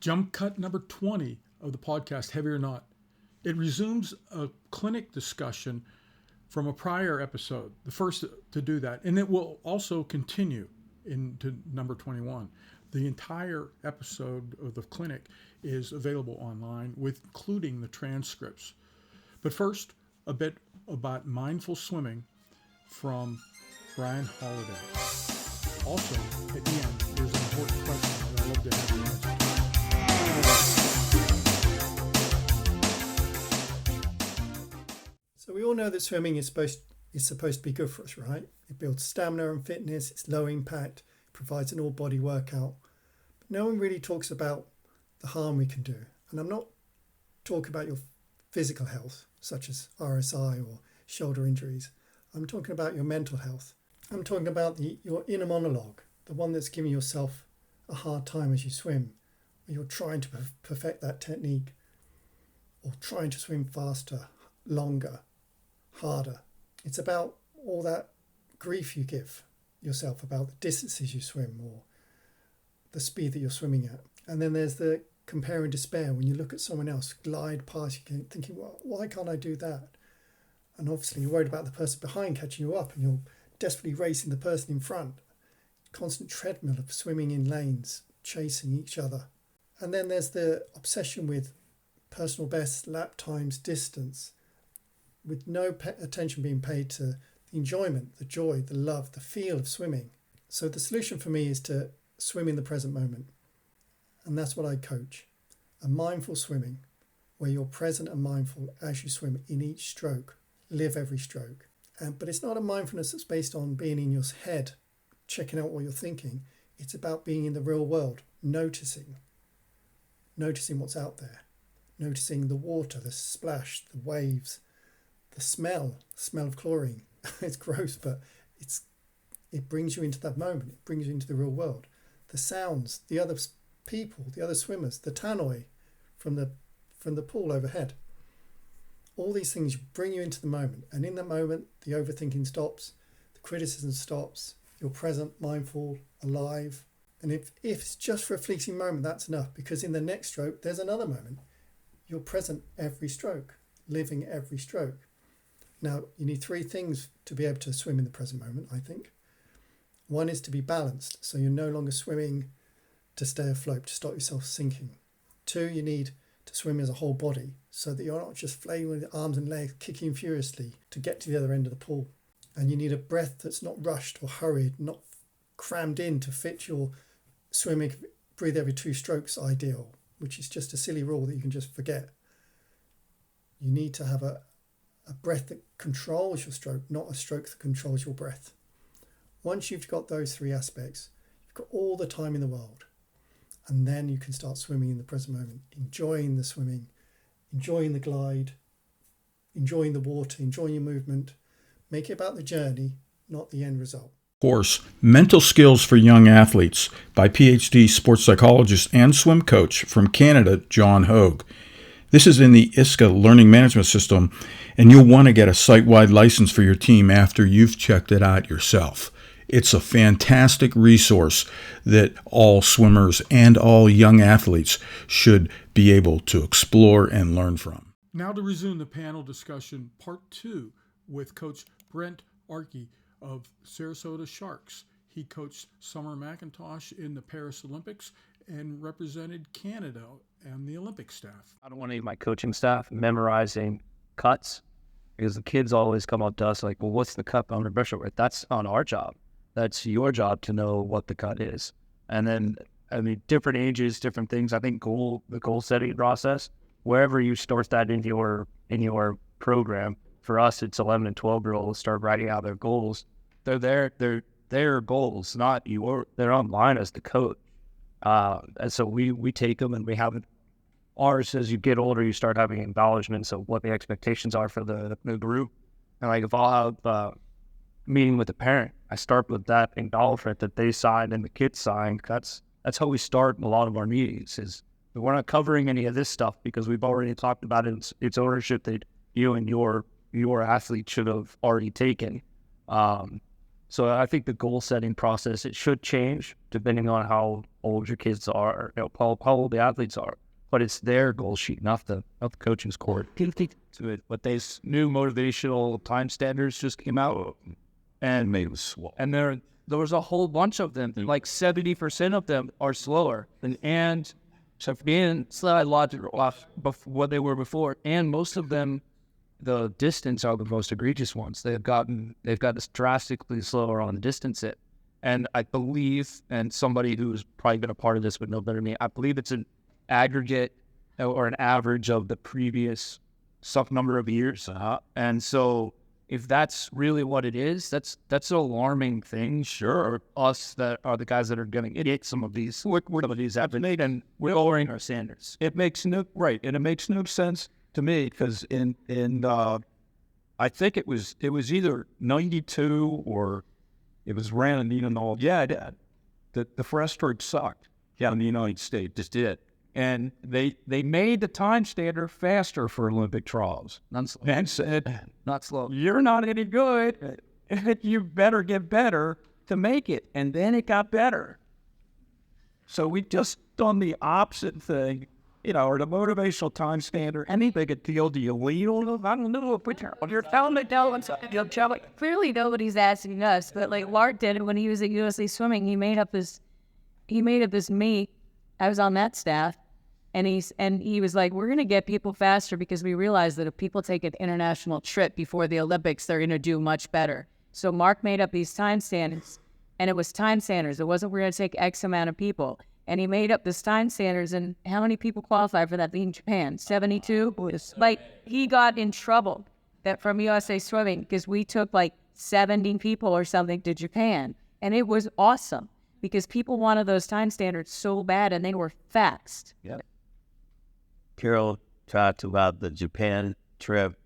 Jump cut number 20 of the podcast, Heavy or Not. It resumes a clinic discussion from a prior episode, the first to do that, and it will also continue into number 21. The entire episode of the clinic is available online, including the transcripts. But first, a bit about mindful swimming from Brian Holliday. Also, at the end, there's an important question that I'd love to have you answer. So we all know that swimming is supposed to be good for us, right? It builds stamina and fitness, it's low impact, provides an all-body workout. But no one really talks about the harm we can do. And I'm not talking about your physical health, such as RSI or shoulder injuries. I'm talking about your mental health. I'm talking about your inner monologue, the one that's giving yourself a hard time as you swim, where you're trying to perfect that technique or trying to swim faster, longer, harder. It's about all that grief you give yourself about the distances you swim or the speed that you're swimming at. And then there's the compare and despair when you look at someone else glide past you thinking, well, why can't I do that? And obviously you're worried about the person behind catching you up and you're desperately racing the person in front. Constant treadmill of swimming in lanes, chasing each other. And then there's the obsession with personal best, lap times, distance, with no attention being paid to the enjoyment, the joy, the love, the feel of swimming. So the solution for me is to swim in the present moment. And that's what I coach. A mindful swimming, where you're present and mindful as you swim in each stroke. Live every stroke. But it's not a mindfulness that's based on being in your head, checking out what you're thinking. It's about being in the real world, noticing what's out there, noticing the water, the splash, the waves, the smell of chlorine. It's gross, but it brings you into that moment. It brings you into the real world. The sounds, the other people, the other swimmers, the tannoy from the pool overhead. All these things bring you into the moment. And in that moment, the overthinking stops, the criticism stops, you're present, mindful, alive. And if it's just for a fleeting moment, that's enough, because in the next stroke, there's another moment. You're present every stroke, living every stroke. Now, you need three things to be able to swim in the present moment, I think. One is to be balanced, so you're no longer swimming to stay afloat, to stop yourself sinking. Two, you need to swim as a whole body, so that you're not just flailing with your arms and legs, kicking furiously to get to the other end of the pool. And you need a breath that's not rushed or hurried, not crammed in to fit your swimming, breathe every 2 strokes ideal, which is just a silly rule that you can just forget. You need to have a breath that controls your stroke, not a stroke that controls your breath. Once you've got those 3 aspects, you've got all the time in the world. And then you can start swimming in the present moment, enjoying the swimming, enjoying the glide, enjoying the water, enjoying your movement. Make it about the journey, not the end result. Course, Mental Skills for Young Athletes by PhD sports psychologist and swim coach from Canada, John Hogue. This is in the ISCA Learning Management System, and you'll want to get a site-wide license for your team after you've checked it out yourself. It's a fantastic resource that all swimmers and all young athletes should be able to explore and learn from. Now to resume the panel discussion, part 2, with Coach Brent Archie of Sarasota Sharks. He coached Summer McIntosh in the Paris Olympics and represented Canada and the Olympic staff. I don't want any of my coaching staff memorizing cuts, because the kids always come up to us like, well, what's the cut I'm going to brush over? That's not our job. That's your job to know what the cut is. And then, I mean, different ages, different things. I think the goal setting process, wherever you start that in your program, for us, it's 11 and 12-year-olds start writing out their goals. They're their goals, not your. They're online as the coach. And so we take them and we have ours. As you get older, you start having embellishments of what the expectations are for the group. And like if I'll have a meeting with the parent, I start with that acknowledgement that they signed and the kids signed. That's how we start a lot of our meetings. Is we're not covering any of this stuff because we've already talked about it. It's ownership that you and your athlete should have already taken. So I think the goal setting process, it should change depending on how old your kids are, how old the athletes are. But it's their goal sheet, not the coaching's court. But these new motivational time standards just came out, and there was a whole bunch of them. Like 70% of them are slower, and so being logical off what they were before, and most of them, the distance are the most egregious ones. They've gotten drastically slower on the distance it. And I believe, and somebody who's probably been a part of this would know better than me, I believe it's an aggregate or an average of the previous some number of years. And so if that's really what it is, that's an alarming thing. Sure, us that are the guys that are going to get some of these happen, and we're lowering our standards. It makes no sense to me, because in I think it was either 92 or it was ran in the the breaststroke sucked in the United States, just did, and they made the time standard faster for Olympic trials and said, Not slow. You're not any good, you better get better to make it, and then it got better. So we just done the opposite thing. Or the motivational time standard, any big a deal do you lead on? I don't know. You're telling me no. Clearly, nobody's asking us, but like Lark did it when he was at USA Swimming. He made up this meet. I was on that staff, and he was like, "We're gonna get people faster because we realize that if people take an international trip before the Olympics, they're gonna do much better." So Mark made up these time standards, and it was time standards. It wasn't we're gonna take X amount of people. And he made up this time standards, and how many people qualified for that being Japan? 72? Like, he got in trouble from USA Swimming because we took like 70 people or something to Japan. And it was awesome because people wanted those time standards so bad, and they were fast. Yep. Carol talked about the Japan trip.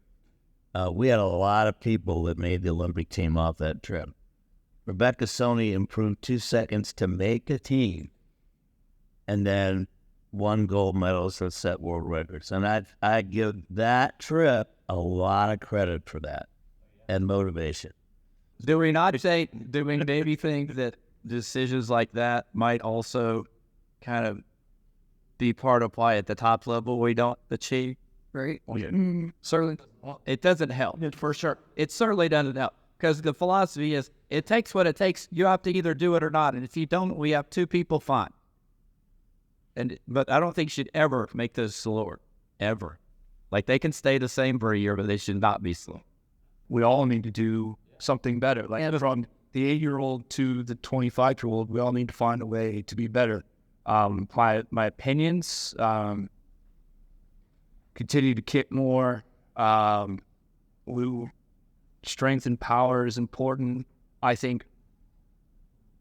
We had a lot of people that made the Olympic team off that trip. Rebecca Soni improved 2 seconds to make a team, and then won gold medals and set world records. And I give that trip a lot of credit for that and motivation. Do we maybe think that decisions like that might also kind of be part of why at the top level we don't achieve? Right? Certainly. It doesn't help, for sure. It certainly doesn't help, because the philosophy is it takes what it takes. You have to either do it or not. And if you don't, we have 2 people, fine. But I don't think you should ever make those slower, ever. Like, they can stay the same for a year, but they should not be slow. We all need to do something better. Like from the 8-year-old to the 25-year-old, we all need to find a way to be better. My opinions, continue to kick more. Strength and power is important. I think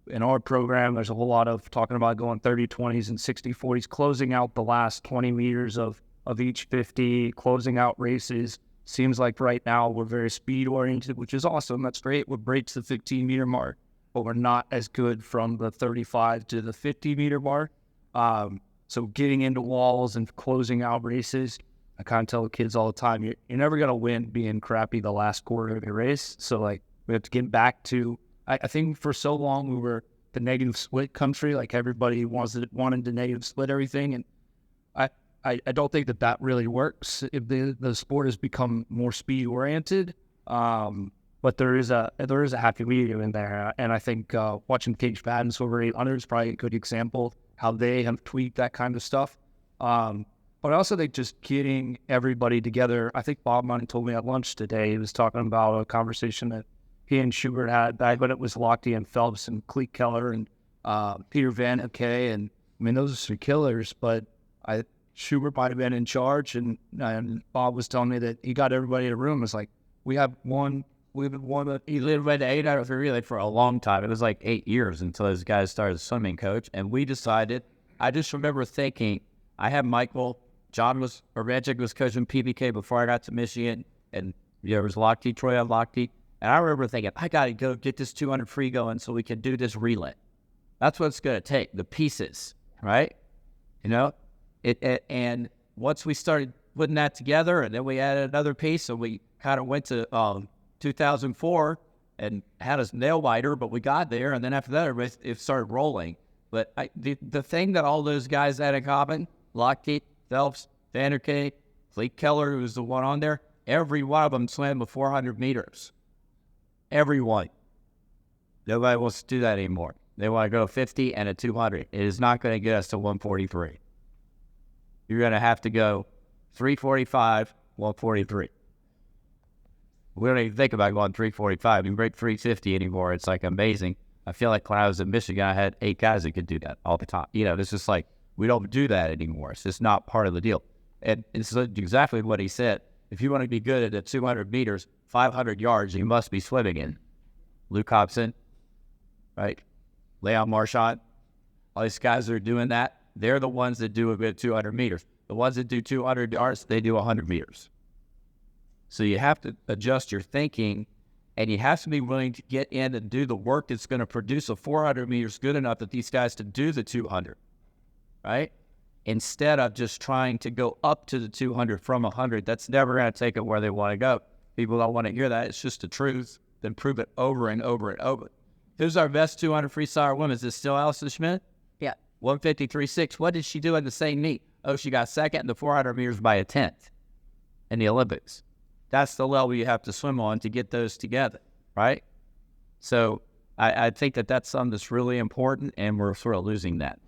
in our program, there's a whole lot of talking about going 30-20s and 60-40s, closing out the last 20 meters of each 50, closing out races. Seems like right now we're very speed-oriented, which is awesome. That's great. We're great to the 15-meter mark, but we're not as good from the 35 to the 50-meter mark. So getting into walls and closing out races, I kind of tell the kids all the time, you're never going to win being crappy the last quarter of the race. So, like, we have to get back to, I think for so long we were the negative split country, like everybody wanted to negative split everything. And I don't think that really works if the sport has become more speed oriented. But there is a happy medium in there. And I think watching Cage Patton over 800 is probably a good example how they have tweaked that kind of stuff. But also they just getting everybody together. I think Bob Money told me at lunch today, he was talking about a conversation that he and Schubert had back when it was Lochte and Phelps and Cleek Keller and Peter Van Hecke. And I mean, those are 3 killers, but Schubert might have been in charge. And Bob was telling me that he got everybody in a room. It's like, we've been one. He led the 8 out of 3 relay for a long time. It was like 8 years until his guys started swimming coach. And we decided, I just remember thinking, I had Michael, Magic was coaching PBK before I got to Michigan. And there was Lochte, Troy on Lochte. And I remember thinking, I got to go get this 200 free going so we can do this relay. That's what it's going to take, the pieces, right? You know? And once we started putting that together, and then we added another piece, so we kind of went to 2004, and had us nail biter, but we got there. And then after that, it started rolling. But the thing that all those guys had in common, Lockheed, Phelps, Vanderkay, Fleet Keller, who was the one on there, every one of them swam the 400 meters. Every one. Nobody wants to do that anymore. They want to go 50 and a 200. It is not going to get us to 143. You're going to have to go 345, 143. We don't even think about going 345. You break 350 anymore. It's like amazing. I feel like when I was in Michigan, I had 8 guys that could do that all the time. You know, it's just like, we don't do that anymore. It's just not part of the deal. And it's exactly what he said. If you want to be good at the 200 meters, 500 yards, you must be swimming in. Luke Hobson, right? Leon Marchand, all these guys that are doing that, they're the ones that do a good 200 meters. The ones that do 200 yards, they do 100 meters. So you have to adjust your thinking, and you have to be willing to get in and do the work that's going to produce a 400 meters good enough that these guys to do the 200, right? Instead of just trying to go up to the 200 from 100, that's never going to take it where they want to go. People don't want to hear that. It's just the truth. Then prove it over and over and over. Who's our best 200 freestyler woman? Is this still Allison Schmidt? Yeah. 153.6. What did she do in the same meet? Oh, she got second in the 400 meters by a 10th in the Olympics. That's the level you have to swim on to get those together, right? So I think that's something that's really important, and we're sort of losing that.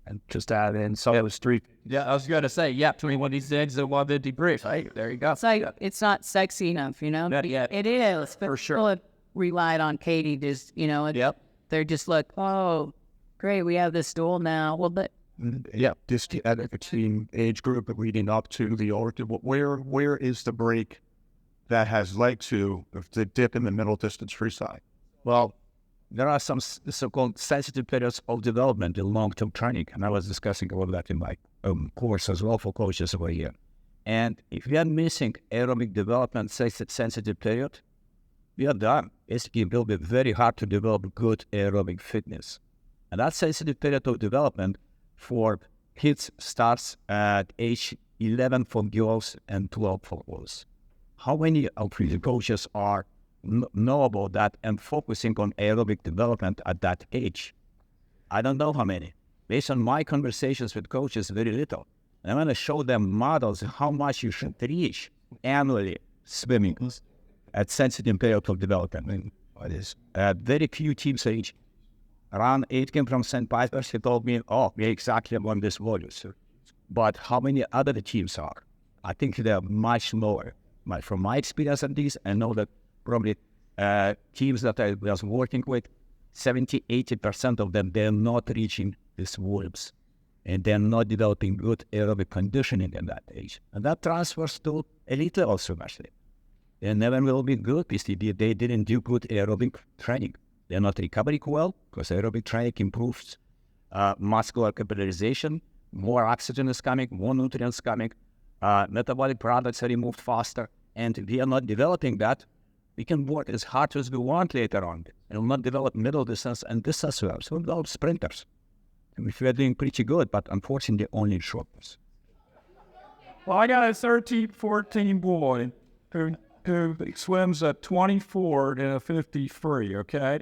And just add in, so it was 3. Yeah, I was going to say, 21 and 153. Right, there you go. It's like, it's not sexy enough, you know? Not yet. It is. But For sure. people have relied on Katie to, you know, Yep. they're just like, oh, great, we have this stool now. Well, but Yeah, this team age group leading up to the order. Where is the break that has led to the dip in the middle distance freestyle? Well, there are some so-called sensitive periods of development in long-term training, and I was discussing all that in my course as well for coaches over here. And if we are missing aerobic development sensitive period, we are done. Basically, it will be very hard to develop good aerobic fitness. And that sensitive period of development for kids starts at age 11 for girls and 12 for boys. How many of the coaches are know about that and focusing on aerobic development at that age? I don't know how many. Based on my conversations with coaches, very little. And I'm going to show them models how much you should reach annually swimming at sensitive period of development. Very few teams age. Around 8 came from St. Piper's. He told me, we're exactly on this volume. But how many other teams are? I think they're much lower. From my experience at least, I know that probably teams that I was working with, 70-80% of them, they're not reaching these volumes. And they're not developing good aerobic conditioning at that age. And that transfers to elite level swimmers. They never will be good because they didn't do good aerobic training. They're not recovering well because aerobic training improves muscular capillarization. More oxygen is coming, more nutrients coming, metabolic products are removed faster. And if we are not developing that, we can work as hard as we want later on. And we'll not develop middle distance and distance swimmers. We'll develop sprinters. And we are doing pretty good, but unfortunately only shorters. Well, I got a 13, 14 boy who swims a 24 and a 53, okay?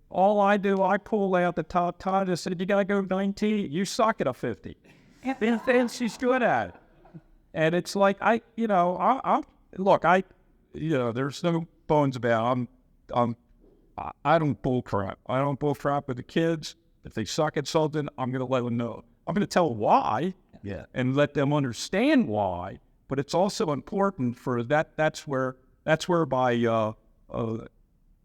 All I do, I pull out the top tide and said, you got to go 19. You suck at a 50. And she's good at it. And it's like, there's no bones about it. I don't bull crap. I don't bull crap with the kids. If they suck at something, I'm going to let them know. I'm going to tell them why and let them understand why. But it's also important for that. That's where by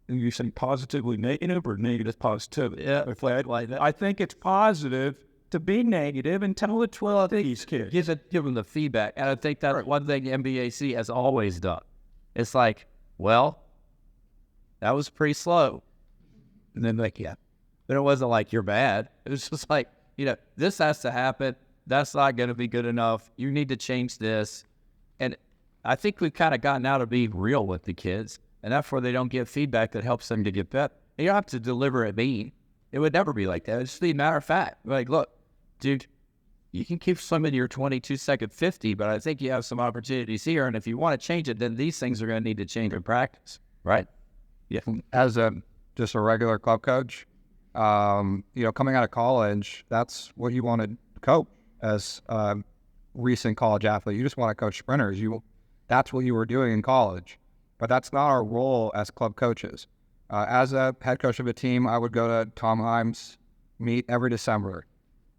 you say positively negative or negative positive. Yeah, like that. I think it's positive to be negative and tell it to these kids. Give them the feedback. And I think that's one thing MBAC has always done. It's like, well, that was pretty slow. And then but it wasn't like you're bad. It was just like, this has to happen. That's not going to be good enough. You need to change this. And I think we've kind of gotten out of being real with the kids. And that's where they don't get feedback that helps them to get better. And you don't have to deliver it mean. It would never be like that. It's just a matter of fact. Like, look, dude, you can keep swimming your 22-second 50, but I think you have some opportunities here. And if you want to change it, then these things are going to need to change in practice, right? As just a regular club coach, coming out of college, that's what you want to coach as a recent college athlete. You just want to coach sprinters. That's what you were doing in college, but that's not our role as club coaches. As a head coach of a team, I would go to Tom Himes' meet every December.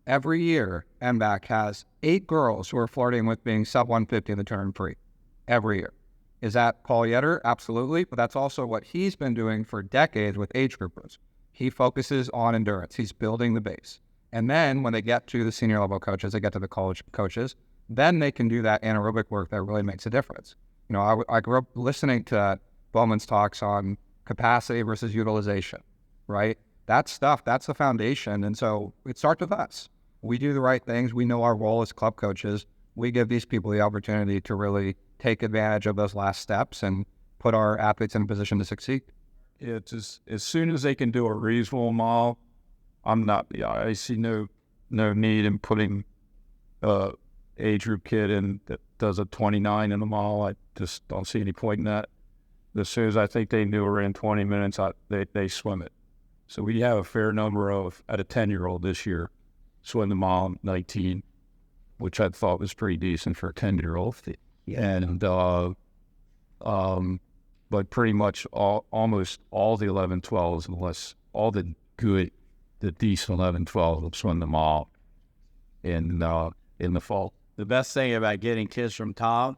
Every year, MBAC has 8 girls who are flirting with being sub 150 in the turn free. Every year. Is that Paul Yetter? Absolutely. But that's also what he's been doing for decades with age groupers. He focuses on endurance. He's building the base. And then when they get to the senior level coaches, they get to the college coaches, then they can do that anaerobic work that really makes a difference. I grew up listening to Bowman's talks on capacity versus utilization, right? That stuff, that's the foundation. And so it starts with us. We do the right things. We know our role as club coaches. We give these people the opportunity to really take advantage of those last steps and put our athletes in a position to succeed. It's just, as soon as they can do a reasonable mile, I see no need in putting age group kid in that does a 29 in a mile. I just don't see any point in that. As soon as I think they knew we're in 20 minutes, they swim it. So we have a fair number of, at a 10-year-old this year, swim the mile 19, which I thought was pretty decent for a 10-year-old. And but pretty much almost all the 11-12s, unless all the decent 11-12s will swim the mile in the fall. The best thing about getting kids from Tom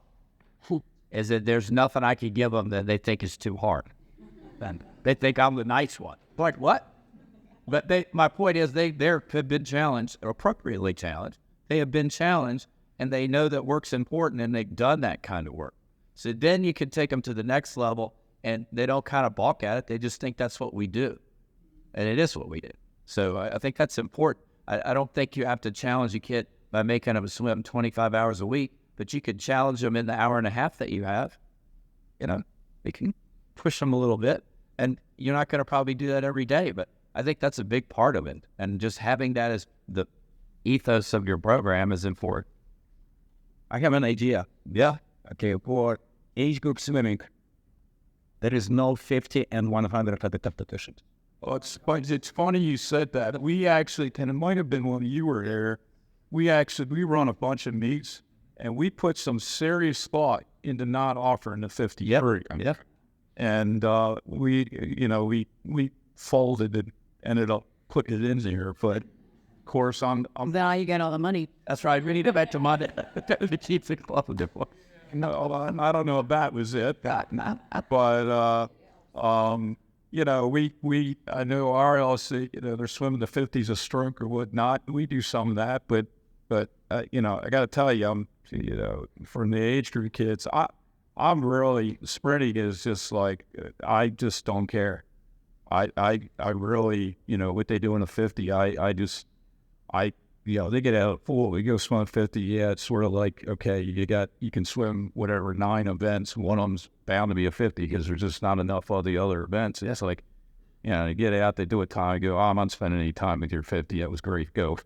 is that there's nothing I can give them that they think is too hard. And they think I'm the nice one. Like, what? But my point is they have been challenged, or appropriately challenged. They have been challenged, and they know that work's important, and they've done that kind of work. So then you can take them to the next level, and they don't kind of balk at it. They just think that's what we do. And it is what we do. So I think that's important. I don't think you have to challenge a kid by making them swim 25 hours a week, but you could challenge them in the hour and a half that you have. You can push them a little bit, and you're not going to probably do that every day, but I think that's a big part of it. And just having that as the ethos of your program is important. I have an idea. Yeah. Okay, for age group swimming, there is no 50 and 100 at the competition. Well, it's funny you said that. We actually, and it might have been when you were there, we run a bunch of meets, and we put some serious thought into not offering the 50 free. Yep. And we folded it, ended up putting it in there. But of course, I'm Now you get all the money. That's right. We need to bet to money. The Chiefs and club would do. no, I don't know if that was it, but I know our LC, they're swimming the 50s a stroke or whatnot. We do some of that, but I got to tell you, from the age group kids, I'm really, sprinting is just like, I just don't care. I really, what they do in a 50, they get out full. We go swim 50. Yeah, it's sort of like, okay, you can swim whatever 9 events. One of them's bound to be a 50 because there's just not enough of the other events. It's like, they get out, they do a time, go, I'm not spending any time with your 50. That was great. Go.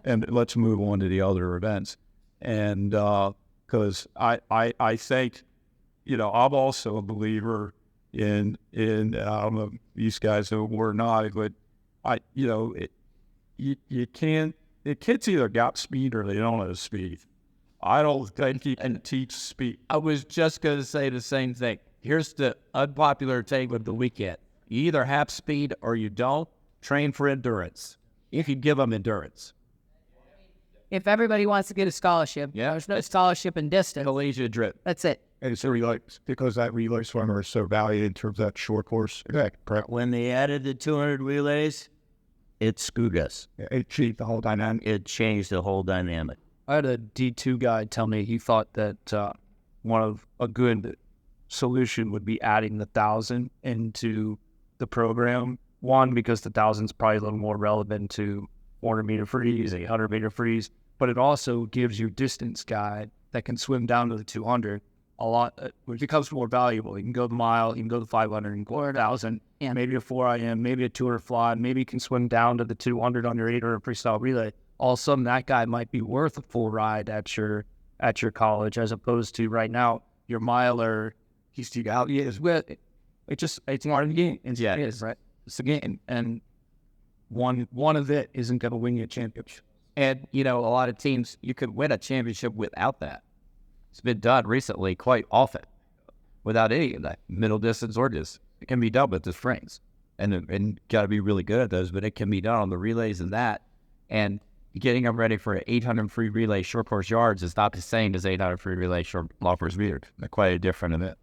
And let's move on to the other events. And because I think, I'm also a believer in I don't know, these guys were not, but you can't. The kids either got speed or they don't have speed. I don't think you can teach speed. I was just going to say the same thing. Here's the unpopular take of the weekend. You either have speed or you don't. Train for endurance. If you give them endurance. If everybody wants to get a scholarship, there's no scholarship in distance. Collegiate drip. That's it. And it's really because that relay swimmer is so valued in terms of that short course. Correct. When they added the 200 relays, it screwed us. It changed the whole dynamic. It changed the whole dynamic. I had a D2 guy tell me he thought that a good solution would be adding the 1,000 into the program. One, because the 1,000 is probably a little more relevant to 400-meter freeze, 800-meter freeze, but it also gives you distance guide that can swim down to the 200 a lot, which becomes more valuable. You can go the mile, you can go the 500, you can go 1,000, maybe a 4 IM, maybe a 200 fly, maybe you can swim down to the 200 on your 800 freestyle relay. All of a sudden, that guy might be worth a full ride at your college, as opposed to right now, your miler, he's with it's part of the game. It is, right? It's a game, and one of it isn't going to win you a championship. And, a lot of teams, you could win a championship without that. It's been done recently quite often without any of that, middle distance or distance. It can be done with the springs. And got to be really good at those, but it can be done on the relays and that. And getting them ready for an 800 free relay short course yards is not the same as 800 free relay long course meters. They're quite a different event.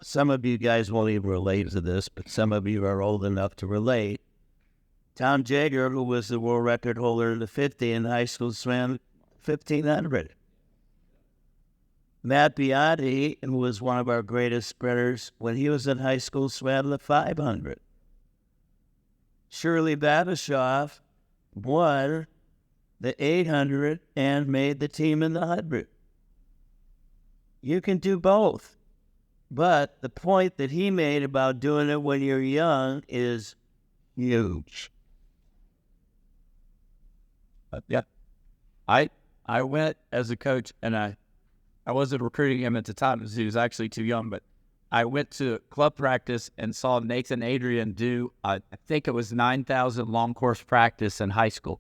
Some of you guys won't even relate to this, but some of you are old enough to relate. Tom Jager, who was the world record holder in the 50 in high school, swam 1,500. Matt Biondi, who was one of our greatest sprinters, when he was in high school, swam the 500. Shirley Babashoff won the 800 and made the team in the 100. You can do both. But the point that he made about doing it when you're young is huge. I went as a coach, and I wasn't recruiting him at the time because he was actually too young, but I went to club practice and saw Nathan Adrian do, I think it was 9,000 long course practice in high school.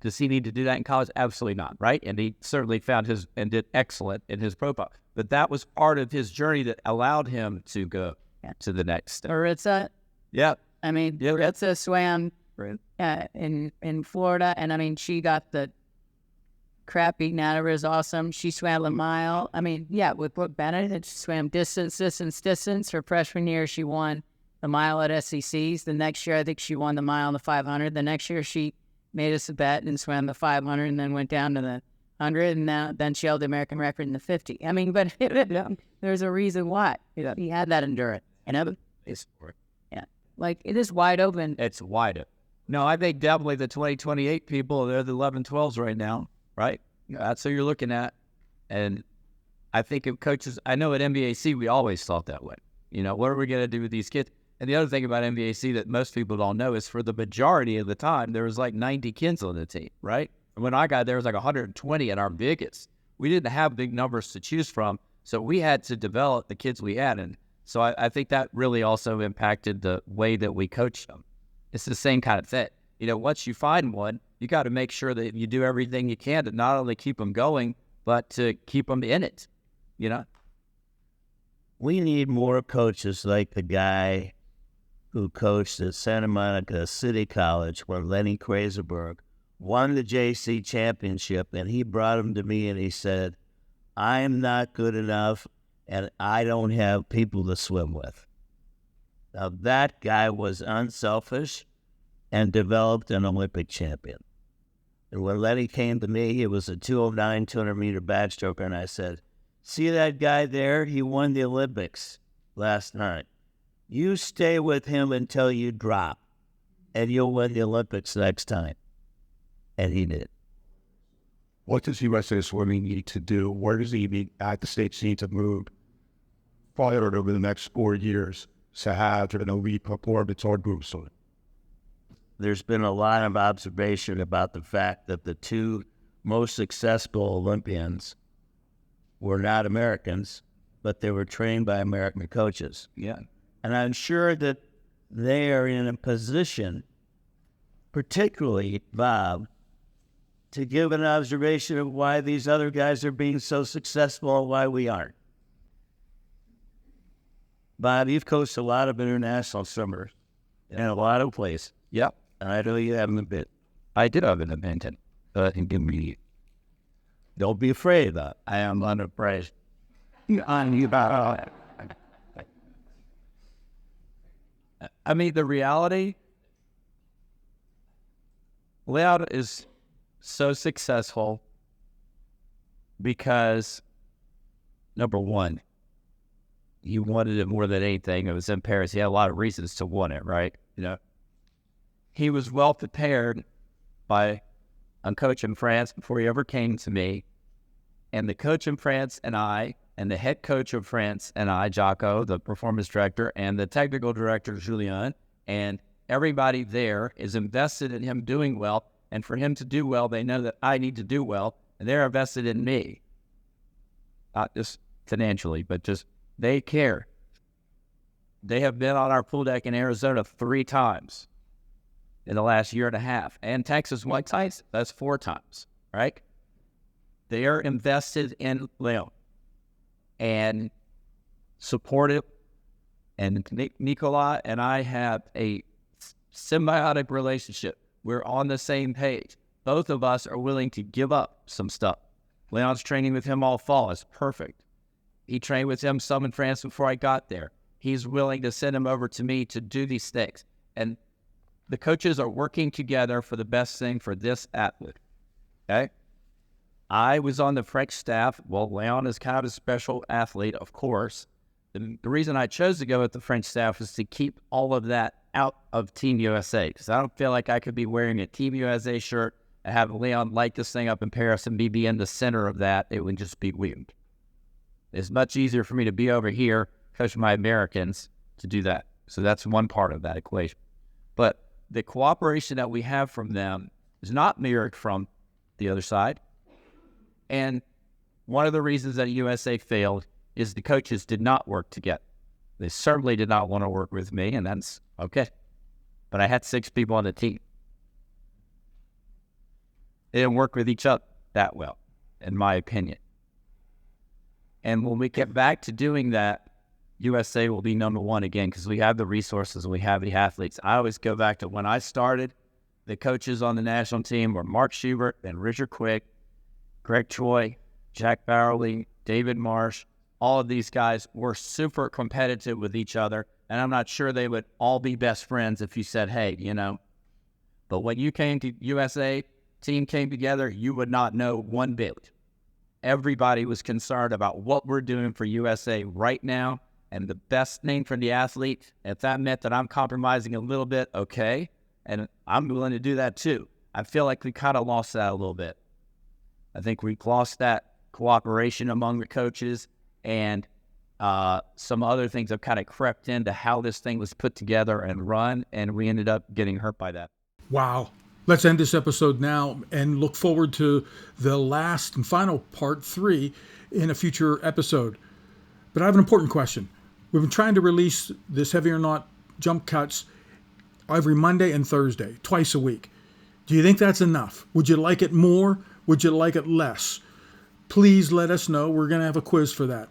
Does he need to do that in college? Absolutely not, right? And he certainly found and did excellent in his profile. But that was part of his journey that allowed him to go to the next step. Maritza. Yeah. I mean, Maritza swam in Florida, and I mean, she got the crap beaten out of her. Is awesome. She swam a mile. I mean, with Brooke Bennett, she swam distance. Her freshman year, she won the mile at SECs. The next year, I think she won the mile and the 500. The next year, she made us a bet and swam the 500, and then went down to the 100, and then she held the American record in the 50. I mean, but there's a reason why. He had that endurance. And like, it is wide open. It's wide open. No, I think definitely the 2028 people, they're the 11-12s right now, right? That's who you're looking at. And I think if coaches, I know at NBAC, we always thought that way. What are we going to do with these kids? And the other thing about NBAC that most people don't know is for the majority of the time, there was like 90 kids on the team, right? And when I got there, it was like 120 at our biggest. We didn't have big numbers to choose from, so we had to develop the kids we had. And so I think that really also impacted the way that we coached them. It's the same kind of thing. Once you find one, you got to make sure that you do everything you can to not only keep them going, but to keep them in it, We need more coaches like the guy who coached at Santa Monica City College when Lenny Kraserberg won the JC championship, and he brought him to me and he said, I am not good enough and I don't have people to swim with. Now that guy was unselfish and developed an Olympic champion. And when Lenny came to me, it was a 209 200-meter backstroker, and I said, see that guy there? He won the Olympics last night. You stay with him until you drop, and you'll win the Olympics next time. And he did. What does USA Swimming need to do? Where does the United States need to move forward over the next 4 years to have an elite performance or group swimming? There's been a lot of observation about the fact that the two most successful Olympians were not Americans, but they were trained by American coaches. Yeah. And I'm sure that they are in a position, particularly Bob, to give an observation of why these other guys are being so successful and why we aren't. Bob, you've coached a lot of international swimmers in a lot of places. Yep. And I know you haven't been. I did have an opinion. Don't be afraid of that. I am unafraid. I mean, the reality, Leon is so successful because, number one, he wanted it more than anything. It was in Paris. He had a lot of reasons to want it, right? He was well prepared by a coach in France before he ever came to me. And the coach in France and I, and the head coach of France and I, Jocko, the performance director, and the technical director, Julien, and everybody there is invested in him doing well. And for him to do well, they know that I need to do well, and they're invested in me. Not just financially, but just they care. They have been on our pool deck in Arizona 3 times in the last year and a half. And Texas White Tights, that's 4 times, right? They are invested in Leon and supportive. And Nicola and I have a symbiotic relationship. We're on the same page. Both of us are willing to give up some stuff. Leon's training with him all fall. It's perfect. He trained with him some in France before I got there. He's willing to send him over to me to do these things. And the coaches are working together for the best thing for this athlete. Okay? I was on the French staff. Well, Leon is kind of a special athlete, of course. The reason I chose to go with the French staff is to keep all of that out of Team USA, because I don't feel like I could be wearing a Team USA shirt and have Leon light this thing up in Paris and be in the center of that. It would just be weird. It's much easier for me to be over here, coach my Americans, to do that. So that's one part of that equation. But the cooperation that we have from them is not mirrored from the other side. And one of the reasons that USA failed is the coaches did not work together. They certainly did not want to work with me, and that's okay. But I had 6 people on the team. They didn't work with each other that well, in my opinion. And when we get back to doing that, USA will be number 1 again, because we have the resources and we have the athletes. I always go back to when I started, the coaches on the national team were Mark Schubert, then Richard Quick, Greg Choi, Jack Bowerly, David Marsh. All of these guys were super competitive with each other, and I'm not sure they would all be best friends if you said, hey, you know. But when you came to USA, team came together, you would not know one bit. Everybody was concerned about what we're doing for USA right now, and the best thing for the athlete. If that meant that I'm compromising a little bit, okay, and I'm willing to do that too. I feel like we kind of lost that a little bit. I think we lost that cooperation among the coaches, and some other things have kind of crept into how this thing was put together and run, and we ended up getting hurt by that. Wow. Let's end this episode now and look forward to the last and final part 3 in a future episode. But I have an important question. We've been trying to release this Heavy or Not jump cuts every Monday and Thursday, twice a week. Do you think that's enough? Would you like it more? Would you like it less? Please let us know. We're going to have a quiz for that.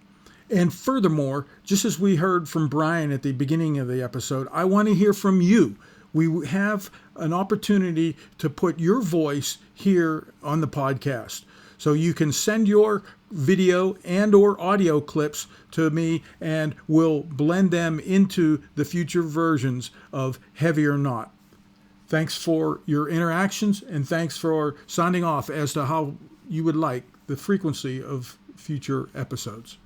And furthermore, just as we heard from Brian at the beginning of the episode, I want to hear from you. We have an opportunity to put your voice here on the podcast. So you can send your video and or audio clips to me, and we'll blend them into the future versions of Heavy or Not. Thanks for your interactions, and thanks for signing off as to how you would like the frequency of future episodes.